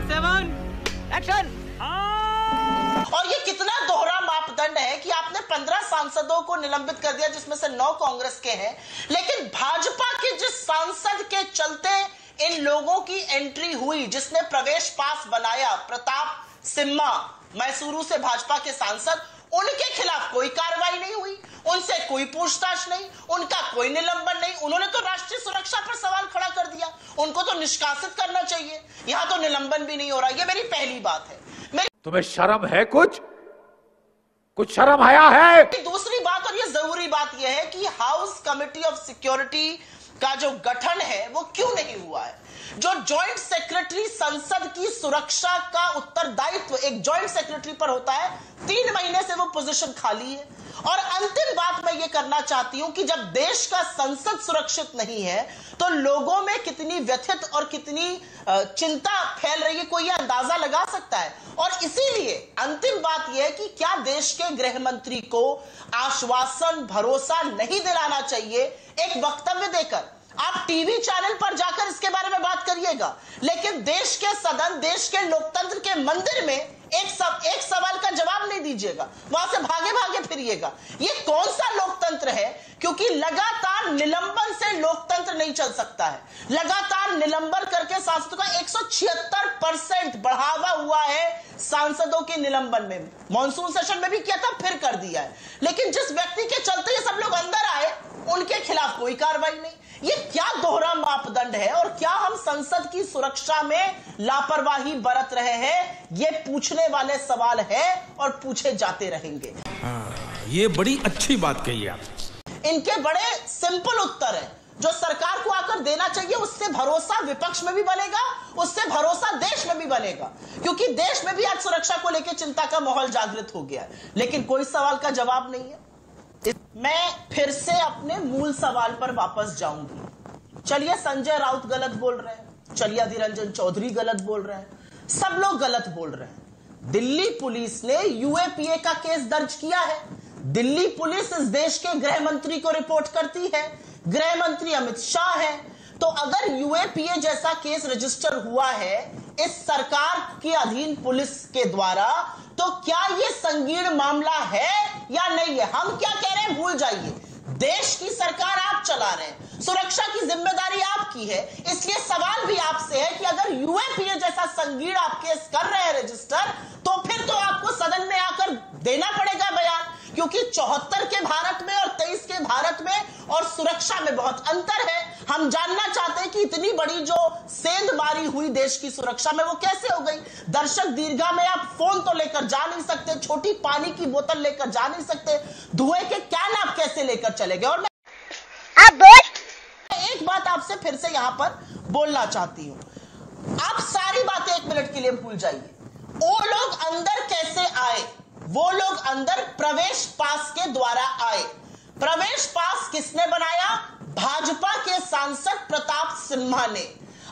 7 action. और ये कितना दोहरा मापदंड है कि आपने 15 सांसदों को निलंबित कर दिया, जिसमें से 9 कांग्रेस के हैं, लेकिन भाजपा के जिस सांसद के चलते इन लोगों की एंट्री हुई, जिसने प्रवेश पास बनाया, प्रताप सिम्हा, मैसूरू से भाजपा के सांसद, उनके खिलाफ कोई कार्रवाई नहीं हुई, उनसे कोई पूछताछ नहीं, उनका कोई निलंबन नहीं। उन्होंने तो राष्ट्रीय सुरक्षा पर सवाल खड़ा कर दिया, उनको तो निष्कासित करना चाहिए। यहां तो निलंबन भी नहीं हो रहा। ये मेरी पहली बात है। तुम्हें शर्म है? कुछ शर्म आया है? दूसरी बात, और ये जरूरी बात यह है कि हाउस कमिटी ऑफ सिक्योरिटी का जो गठन है वो क्यों नहीं हुआ है। जो जॉइंट सेक्रेटरी संसद की सुरक्षा का उत्तरदायित्व एक जॉइंट सेक्रेटरी पर होता है, 3 महीने से वो पोजीशन खाली है। और अंतिम बात मैं ये करना चाहती हूं कि जब देश का संसद सुरक्षित नहीं है तो लोगों में कितनी व्यथित और कितनी चिंता फैल रही है, कोई ये अंदाजा लगा सकता है। और इसीलिए अंतिम बात यह है कि क्या देश के गृह मंत्री को आश्वासन, भरोसा नहीं दिलाना चाहिए एक वक्तव्य देकर। आप टीवी चैनल पर जाकर इसके बारे में बात करिएगा, लेकिन देश के सदन, देश के लोकतंत्र के मंदिर में एक सवाल का जवाब नहीं दीजिएगा, वहां से भागे भागे फिरिएगा। ये कौन सा लोकतंत्र है? क्योंकि लगातार निलंबन से लोकतंत्र नहीं चल सकता है। लगातार निलंबन करके सांसदों का 176% बढ़ावा हुआ है सांसदों के निलंबन में। मॉनसून सेशन में भी किया था, फिर कर दिया है। लेकिन जिस व्यक्ति के चलते ये सब लोग अंदर आए, उनके खिलाफ कोई कार्रवाई नहीं। ये क्या दोहरा मापदंड है और क्या हम संसद की सुरक्षा में लापरवाही बरत रहे हैं? ये पूछने वाले सवाल है और पूछे जाते रहेंगे। ये बड़ी अच्छी बात कही आप। इनके बड़े सिंपल उत्तर है जो सरकार को आकर देना चाहिए। उससे भरोसा विपक्ष में भी बनेगा, उससे भरोसा देश में भी बनेगा, क्योंकि देश में भी आज सुरक्षा को लेकर चिंता का माहौल जागृत हो गया है, लेकिन कोई सवाल का जवाब नहीं है। मैं फिर से अपने मूल सवाल पर वापस जाऊंगी। चलिए संजय राउत गलत बोल रहे हैं, चलिए अधीर रंजन चौधरी गलत बोल रहे हैं, सब लोग गलत बोल रहे हैं। दिल्ली पुलिस ने यूएपीए का केस दर्ज किया है। दिल्ली पुलिस इस देश के गृह मंत्री को रिपोर्ट करती है, गृह मंत्री अमित शाह है। तो अगर यूएपीए जैसा केस रजिस्टर हुआ है इस सरकार के अधीन पुलिस के द्वारा, तो क्या यह संगीन मामला है या नहीं है? हम क्या कह रहे हैं, भूल जाइए। देश की सरकार आप चला रहे हैं, सुरक्षा की जिम्मेदारी आपकी है। इसलिए सवाल भी आपसे है कि अगर यूएपीए जैसा संगीन आप केस कर रहे हैं रजिस्टर, तो फिर तो आपको सदन में आकर देना पड़ेगा बयान, क्योंकि 74 के भारत में और 23 के भारत में और सुरक्षा में बहुत अंतर है। हम जानना चाहते हैं कि इतनी बड़ी जो सेंधमारी हुई देश की सुरक्षा में, वो कैसे हो गई। दर्शक दीर्घा में आप फोन तो लेकर जा नहीं सकते, छोटी पानी की बोतल लेकर जा नहीं सकते, धुएं के कैन आप कैसे लेकर चले गए। और मैं एक बात आपसे फिर से यहां पर बोलना चाहती हूं, आप सारी बातें 1 मिनट के लिए भूल जाइए। वो लोग अंदर कैसे आए? वो लोग अंदर प्रवेश पास के द्वारा आए। प्रवेश पास किसने बनाया? भाजपा के सांसद प्रताप सिम्हा ने।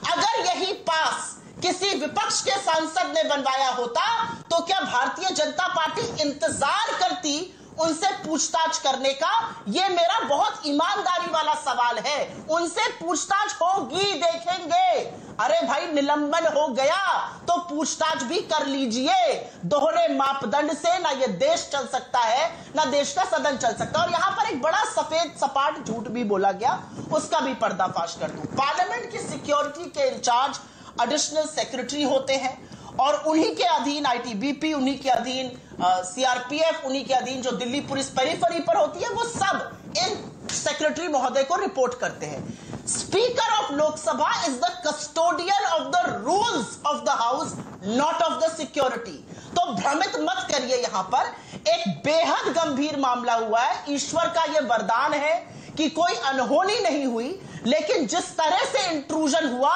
अगर यही पास किसी विपक्ष के सांसद ने बनवाया होता तो क्या भारतीय जनता पार्टी इंतजार करती उनसे पूछताछ करने का? यह मेरा बहुत ईमानदारी वाला सवाल है। उनसे पूछताछ होगी, देखेंगे। अरे भाई, निलंबन हो गया तो पूछताछ भी कर लीजिए। दोहरे मापदंड से ना ये देश चल सकता है, ना देश का सदन चल सकता है। और यहां पर एक बड़ा सफेद सपाट झूठ भी बोला गया, उसका भी पर्दाफाश कर दूं। पार्लियामेंट की सिक्योरिटी के इंचार्ज एडिशनल सेक्रेटरी होते हैं और उन्हीं के अधीन आईटीबीपी, उन्हीं के अधीन सीआरपीएफ, उन्हीं के अधीन जो दिल्ली पुलिस पेरिफेरी पर होती है, वो सब इन सेक्रेटरी महोदय को रिपोर्ट करते हैं। Speaker of Lok Sabha is the custodian of the rules of the house, not of the security. तो भ्रमित मत करिए। यहां पर एक बेहद गंभीर मामला हुआ है। ईश्वर का यह वरदान है कि कोई अनहोनी नहीं हुई, लेकिन जिस तरह से इंट्रूजन हुआ,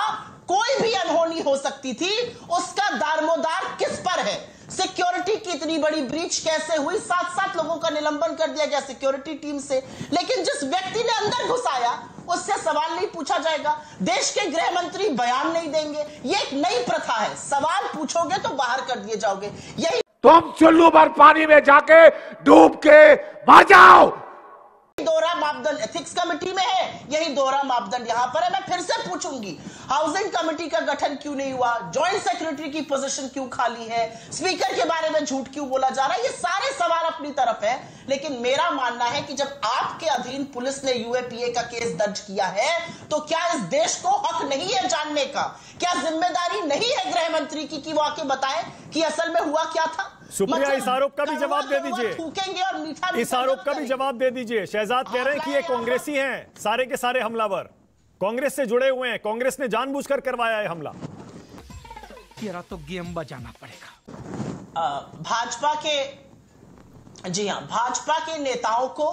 कोई भी अनहोनी हो सकती थी। उसका दारोमदार किस पर है? सिक्योरिटी की इतनी बड़ी ब्रीच कैसे हुई? 7 लोगों का निलंबन कर दिया गया सिक्योरिटी टीम से, लेकिन जिस व्यक्ति ने अंदर घुसाया उससे सवाल नहीं पूछा जाएगा। देश के गृह मंत्री बयान नहीं देंगे। ये एक नई प्रथा है, सवाल पूछोगे तो बाहर कर दिए जाओगे। यही तुम चुल्लू भर पानी में जाके डूब के मर जाओ। दोहरा मापदंड एथिक्स कमेटी में है, यही दोहरा मापदंड यहां पर है। मैं फिर से पूछूंगी, हाउसिंग कमेटी का गठन क्यों नहीं हुआ? जॉइंट सेक्रेटरी की पोजीशन क्यों खाली है? स्पीकर के बारे में झूठ क्यों बोला जा रहा है? ये सारे सवाल अपनी तरफ है, लेकिन मेरा मानना है कि जब आपके अधीन पुलिस ने यूएपीए का केस दर्ज किया है, तो क्या इस देश को हक नहीं है जानने का? क्या जिम्मेदारी नहीं है गृह मंत्री की कि वो आके बताए कि असल में हुआ क्या था? शुक्रिया, इस आरोप का भी जवाब दे दीजिए। थूकेंगे और मीठा इस आरोप का भी जवाब दे दीजिए। शहजाद कह रहे हैं कि ये कांग्रेसी हैं, सारे के सारे हमलावर कांग्रेस से जुड़े हुए हैं, कांग्रेस ने जानबूझकर करवाया है हमला। तेरा तो गेम बजाना पड़ेगा। भाजपा के, जी हां, भाजपा के नेताओं को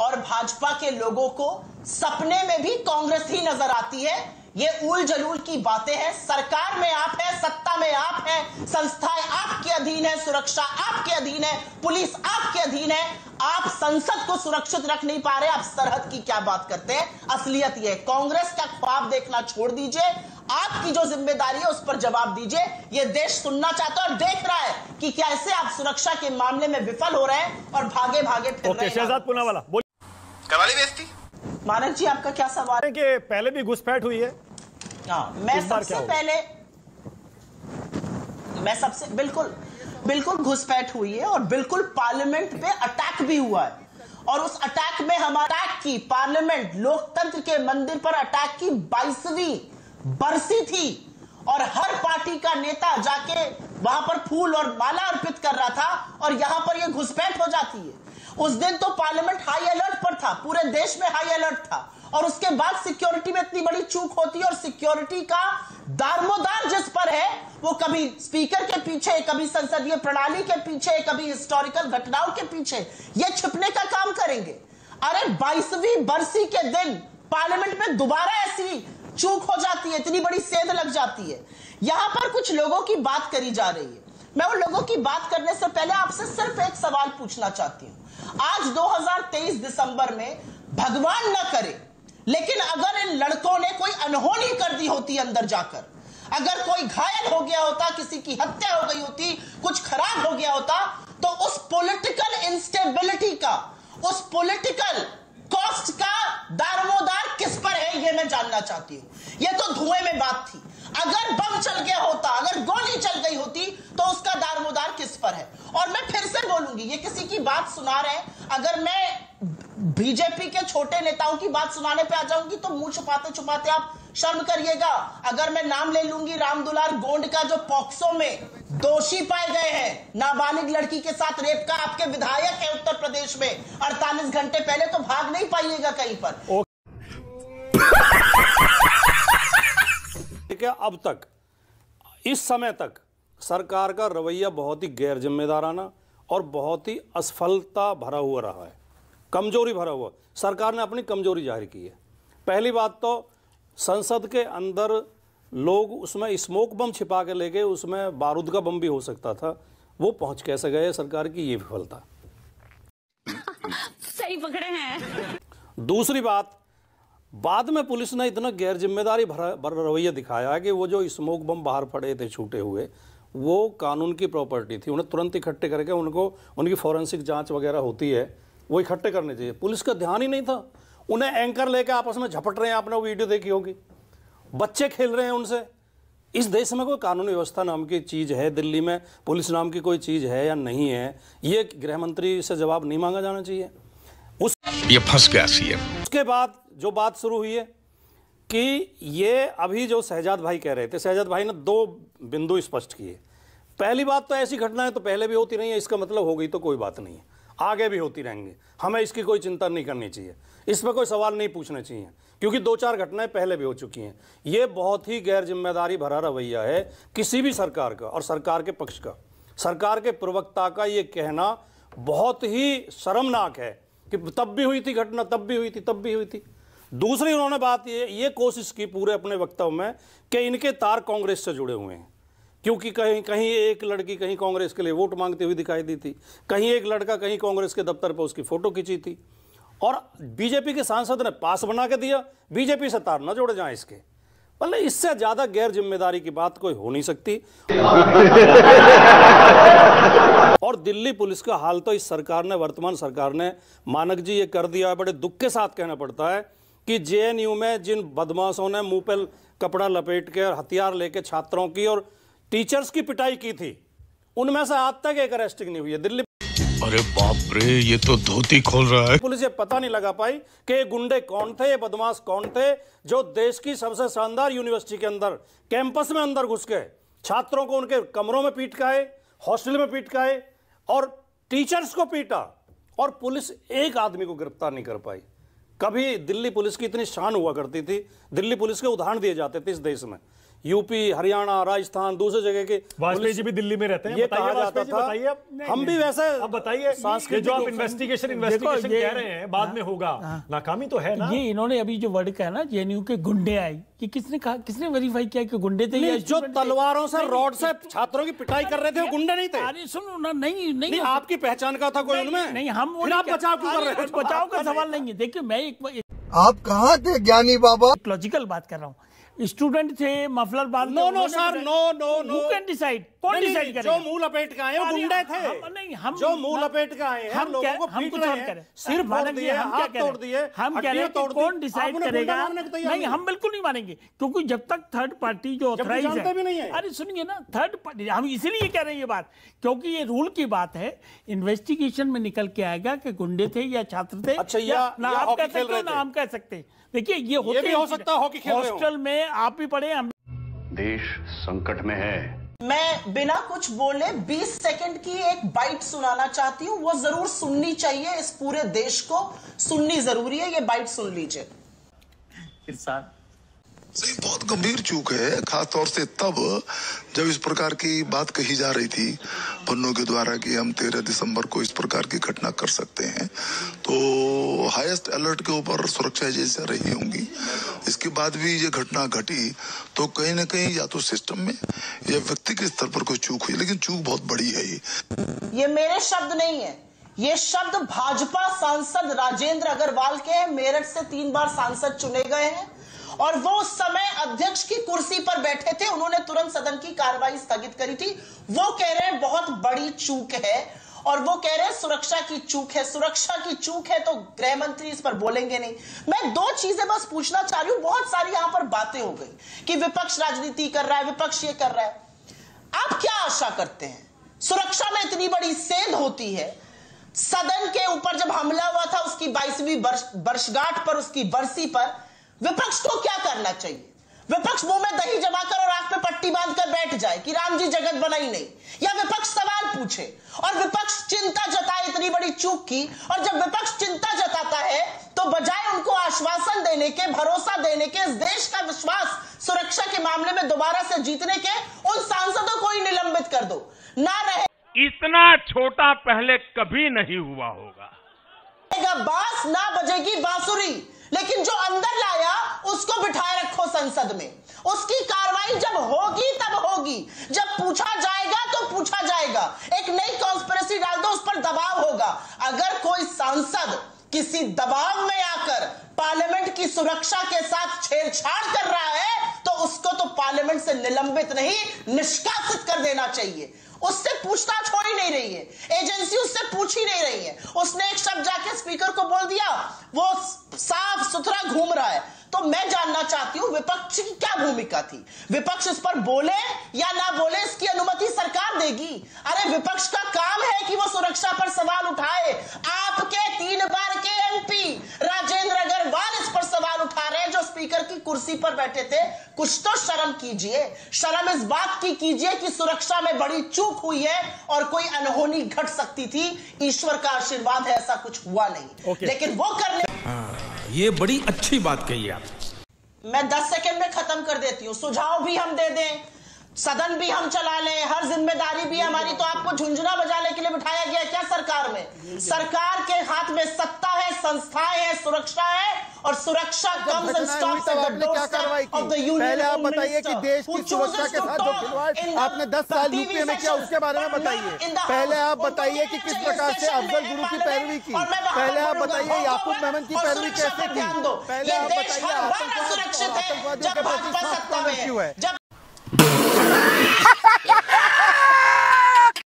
और भाजपा के लोगों को सपने में भी कांग्रेस ही नजर आती है। ये उल जलूल की बातें हैं। सरकार में आप है, सत्ता में आप है, संस्थाएं आपके अधीन है, सुरक्षा आपके अधीन है, पुलिस आपके अधीन है। आप संसद को सुरक्षित रख नहीं पा रहे, आप सरहद की क्या बात करते हैं? असलियत ये, कांग्रेस का ख्वाब देखना छोड़ दीजिए, आपकी जो जिम्मेदारी है उस पर जवाब दीजिए। ये देश सुनना चाहता है और देख रहा है कि कैसे आप सुरक्षा के मामले में विफल हो रहे हैं और भागे भागे फिर रहे हैं। शहजाद पूनावाला करवा ली बेइज्जती। मानक जी, आपका क्या सवाल है? कि पहले भी घुसपैठ हुई है। मैं सबसे बिल्कुल घुसपैठ हुई है और बिल्कुल पार्लियामेंट पे अटैक भी हुआ है, और उस अटैक में हमारा अटैक की पार्लियामेंट लोकतंत्र के मंदिर पर अटैक की 22वीं बरसी थी, और हर पार्टी का नेता जाके वहां पर फूल और माला अर्पित कर रहा था, और यहां पर यह घुसपैठ हो जाती है। उस दिन तो पार्लियामेंट हाई अलर्ट पर था, पूरे देश में हाई अलर्ट था, और उसके बाद सिक्योरिटी में इतनी बड़ी चूक होती है, और सिक्योरिटी का दारोमदार जिस पर है वो कभी स्पीकर के पीछे, कभी संसदीय प्रणाली के पीछे, कभी हिस्टोरिकल घटनाओं के पीछे ये छिपने का काम करेंगे। अरे 22वीं बरसी के दिन पार्लियामेंट में दोबारा ऐसी चूक हो जाती है, इतनी बड़ी सेंध लग जाती है। यहां पर कुछ लोगों की बात करी जा रही है। मैं उन लोगों की बात करने से पहले आपसे सिर्फ एक सवाल पूछना चाहती हूं। आज 2023 दिसंबर में, भगवान न करे, लेकिन अगर इन लड़कों ने कोई अनहोनी कर दी होती अंदर जाकर, अगर कोई घायल हो गया होता, किसी की हत्या हो गई होती, कुछ खराब हो गया होता, तो उस पॉलिटिकल इंस्टेबिलिटी का, उस पॉलिटिकल कॉस्ट का दारोमदार किस पर है, यह मैं जानना चाहती हूं। यह तो धुएं में बात थी। अगर बम चल गया होता, अगर गोली चल गई होती, तो उसका दारोमदार किस पर है? और मैं फिर से बोलूंगी, ये किसी की बात सुना रहे हैं, अगर मैं बीजेपी के छोटे नेताओं की बात सुनाने पे आ जाऊंगी तो मुंह छुपाते छुपाते आप शर्म करिएगा। अगर मैं नाम ले लूंगी रामदुलार गोंड का, जो पॉक्सो में दोषी पाए गए हैं, नाबालिग लड़की के साथ रेप का, आपके विधायक है उत्तर प्रदेश में, 48 घंटे पहले, तो भाग नहीं पाइएगा कहीं पर। अब तक, इस समय तक सरकार का रवैया बहुत ही गैर जिम्मेदाराना और बहुत ही असफलता भरा हुआ रहा है, कमजोरी भरा हुआ। सरकार ने अपनी कमजोरी जाहिर की है। पहली बात तो संसद के अंदर लोग उसमें स्मोक बम छिपा के ले गए, उसमें बारूद का बम भी हो सकता था, वो पहुंच कैसे गए? सरकार की ये विफलता। सही पकड़े हैं। दूसरी बात, बाद में पुलिस ने इतना गैर जिम्मेदारी भरा रवैया दिखाया कि वो जो स्मोक बम बाहर पड़े थे छूटे हुए, वो कानून की प्रॉपर्टी थी, उन्हें तुरंत इकट्ठे करके उनको, उनकी फॉरेंसिक जांच वगैरह होती है, वो इकट्ठे करने चाहिए। पुलिस का ध्यान ही नहीं था। उन्हें एंकर लेकर आपस में झपट रहे हैं, आपने वो वीडियो देखी होगी, बच्चे खेल रहे हैं उनसे। इस देश में कोई कानूनी व्यवस्था नाम की चीज़ है, दिल्ली में पुलिस नाम की कोई चीज़ है या नहीं है, ये गृह मंत्री से जवाब नहीं मांगा जाना चाहिए। ये फंस गया सीएम। उसके बाद जो बात शुरू हुई है कि ये अभी जो शहजाद भाई कह रहे थे, शहजाद भाई ने 2 बिंदु स्पष्ट किए। पहली बात तो ऐसी घटनाएं तो पहले भी होती रही है, इसका मतलब हो गई तो कोई बात नहीं है, आगे भी होती रहेंगे, हमें इसकी कोई चिंता नहीं करनी चाहिए, इस पर कोई सवाल नहीं पूछने चाहिए, क्योंकि 2-4 घटनाएं पहले भी हो चुकी हैं। ये बहुत ही गैर जिम्मेदारी भरा रवैया है किसी भी सरकार का और सरकार के पक्ष का। सरकार के प्रवक्ता का ये कहना बहुत ही शर्मनाक है कि तब भी हुई थी घटना, तब भी हुई थी, तब भी हुई थी। दूसरी उन्होंने बात ये कोशिश की पूरे अपने वक्तव्य में कि इनके तार कांग्रेस से जुड़े हुए हैं, क्योंकि कहीं कहीं एक लड़की कहीं कांग्रेस के लिए वोट मांगती हुई दिखाई दी थी, कहीं एक लड़का कहीं कांग्रेस के दफ्तर पर उसकी फोटो खींची थी, और बीजेपी के सांसद ने पास बना के दिया, बीजेपी से तार न जोड़े जाएं इसके। मतलब इससे ज्यादा गैर जिम्मेदारी की बात कोई हो नहीं सकती। और दिल्ली पुलिस का हाल तो इस सरकार ने, वर्तमान सरकार ने, मानक जी, ये कर दिया है। बड़े दुख के साथ कहना पड़ता है कि जेएनयू में जिन बदमाशों ने मुंह पे कपड़ा लपेट के और हथियार लेके छात्रों की और टीचर्स की पिटाई की थी, उनमें से आज तक एक अरेस्टिंग नहीं हुई है। दिल्ली, अरे बाप रे, ये तो धोती खोल रहा है। पुलिस ये पता नहीं लगा पाई कि ये गुंडे कौन थे, ये बदमाश कौन थे, जो देश की सबसे शानदार यूनिवर्सिटी के अंदर, कैंपस में अंदर घुस गए, छात्रों को उनके कमरों में पीट के आए, हॉस्टल में पीट के आए और टीचर्स को पीटा, और पुलिस एक आदमी को गिरफ्तार नहीं कर पाई। कभी दिल्ली पुलिस की इतनी शान हुआ करती थी, दिल्ली पुलिस के उदाहरण दिए जाते थे इस देश में। यूपी, हरियाणा, राजस्थान, दूसरे जगह के वाजपेयी जी भी दिल्ली में रहते हैं, ये कहा जाता था। हम भी वैसे, अब बताइए, ये जो आप इन्वेस्टिगेशन कह रहे हैं, बाद में होगा, नाकामी तो है ना। ये इन्होंने अभी जो वर्ड कहा ना, जेएनयू के गुंडे आए, ये किसने कहा, किसने वेरीफाई किया कि गुंडे थे? या जो तलवारों से, रॉड से छात्रों की पिटाई कर रहे थे, वो गुंडे नहीं थे। अरे सुनो ना, नहीं आपकी पहचान का था कोई उनमें? नहीं, हम बचाव क्यों कर रहे हैं? बचाव का सवाल नहीं है। देखिए, मैं आप कहाँ थे ज्ञानी बाबा? लॉजिकल बात कर रहा हूँ। स्टूडेंट थे, मफलर बांध, no sir, no. Who can decide? कौन डिसाइड करेगा? जो मुंह लपेट के आए वो गुंडे थे। नहीं, हम जो मुंह लपेट के आए हैं, लोगों को पीट रहे हैं, सिर फोड़ दिए, हाथ तोड़ दिए, हम कह रहे हैं कि कौन डिसाइड करेगा? नहीं, हम बिल्कुल नहीं मानेंगे, क्योंकि जब तक थर्ड पार्टी जो ऑथराइज है, अरे सुनिए ना, थर्ड पार्टी, हम इसीलिए कह रहे हैं ये बात, क्योंकि ये रूल की बात है। इन्वेस्टिगेशन में निकल के आएगा कि गुंडे थे या छात्र थे। अच्छा, ना आप कह सकते हो ना हम कह सकते हैं। देखिए, ये भी हो सकता है हॉकी खेल रहे हो। हॉस्टल में आप भी पढ़े, हम। देश संकट में है। मैं बिना कुछ बोले 20 सेकंड की एक बाइट सुनाना चाहती हूं, वो जरूर सुननी चाहिए, इस पूरे देश को सुननी जरूरी है। ये बाइट सुन लीजिए। सही, बहुत गंभीर चूक है, खासतौर से तब जब इस प्रकार की बात कही जा रही थी पन्नों के द्वारा कि हम 13 दिसंबर को इस प्रकार की घटना कर सकते हैं, तो हाईएस्ट अलर्ट के ऊपर सुरक्षा एजेंसियां रही होंगी। इसके बाद भी ये घटना घटी तो कहीं ना कहीं या तो सिस्टम में या व्यक्ति के स्तर पर कोई चूक हुई, लेकिन चूक बहुत बड़ी है। ये मेरे शब्द नहीं है, ये शब्द भाजपा सांसद राजेंद्र अग्रवाल के हैं। मेरठ से 3 बार सांसद चुने गए हैं और वो उस समय अध्यक्ष की कुर्सी पर बैठे थे। उन्होंने तुरंत सदन की कार्रवाई स्थगित करी थी। वो कह रहे हैं बहुत बड़ी चूक है, और वो कह रहे हैं सुरक्षा की चूक है। सुरक्षा की चूक है तो गृह मंत्री इस पर बोलेंगे नहीं। मैं 2 चीजें बस पूछना चाह रही हूं। बहुत सारी यहां पर बातें हो गई कि विपक्ष राजनीति कर रहा है, विपक्ष ये कर रहा है। आप क्या आशा करते हैं? सुरक्षा में इतनी बड़ी सेंध होती है। सदन के ऊपर जब हमला हुआ था, उसकी 22वीं वर्षगांठ पर, उसकी बरसी पर, विपक्ष को क्या करना चाहिए? विपक्ष मुंह में दही जमाकर और आंख पे पट्टी बांधकर बैठ जाए कि राम जी जगत बनाई नहीं, या विपक्ष सवाल पूछे और विपक्ष चिंता जताए इतनी बड़ी चूक की? और जब विपक्ष चिंता जताता है तो बजाय उनको आश्वासन देने के, भरोसा देने के, इस देश का विश्वास सुरक्षा के मामले में दोबारा से जीतने के, उन सांसदों को ही निलंबित कर दो। ना रहे, इतना छोटा पहले कभी नहीं हुआ होगा। बांस ना बजेगी बांसुरी, लेकिन जो अंदर लाया उसको बिठाए रखो संसद में। उसकी कार्रवाई जब होगी तब होगी, जब पूछा जाएगा तो पूछा जाएगा। एक नई कॉन्स्पिरेसी डाल दो, उस पर दबाव होगा। अगर कोई सांसद किसी दबाव में आकर पार्लियामेंट की सुरक्षा के साथ छेड़छाड़ कर रहा है तो उसको तो पार्लियामेंट से निलंबित नहीं, निष्कासित कर देना चाहिए। उससे पूछताछ हो ही नहीं रही है, एजेंसी उससे पूछ ही नहीं रही है। उसने एक शब्द जाके स्पीकर को बोल दिया, वो साफ सुथरा घूम रहा है। तो मैं जानना चाहती हूं विपक्ष की क्या भूमिका थी? विपक्ष इस पर बोले या ना बोले, इसकी अनुमति सरकार देगी। अरे विपक्ष का काम है कि वो सुरक्षा पर सवाल उठाए। आपके 3 बार के एमपी राजेंद्र अग्रवाल इस पर सवाल उठा रहे हैं, जो स्पीकर की कुर्सी पर बैठे थे। कुछ तो शर्म कीजिए। शर्म इस बात की कीजिए कि सुरक्षा में बड़ी चूक हुई है और कोई अनहोनी घट सकती थी। ईश्वर का आशीर्वाद है, ऐसा कुछ हुआ नहीं। लेकिन वो करने, ये बड़ी अच्छी बात कही आप। मैं 10 सेकंड में खत्म कर देती हूं। सुझाव भी हम दे दें, सदन भी हम चला लें, हर जिम्मेदारी भी हमारी। तो आपको झुंझुना बजाने के लिए बिठाया गया क्या सरकार में? सरकार के हाथ में सत्ता है, संस्थाएं है, सुरक्षा है, और सुरक्षा comes and stops at the doorstep of the union. पहले आप बताइए कि देश की सुरक्षा के साथ जो खिलवाड़ आपने 10 साल यूपीए में किया, उसके बारे में बताइए। पहले आप बताइए कि किस प्रकार से अफजल गुरु की पैरवी की। पहले आप बताइए याकूब मेमन की पैरवी कैसे की। पहले आप बताइए आतंकवादियों के प्रति सख्त क्यों है।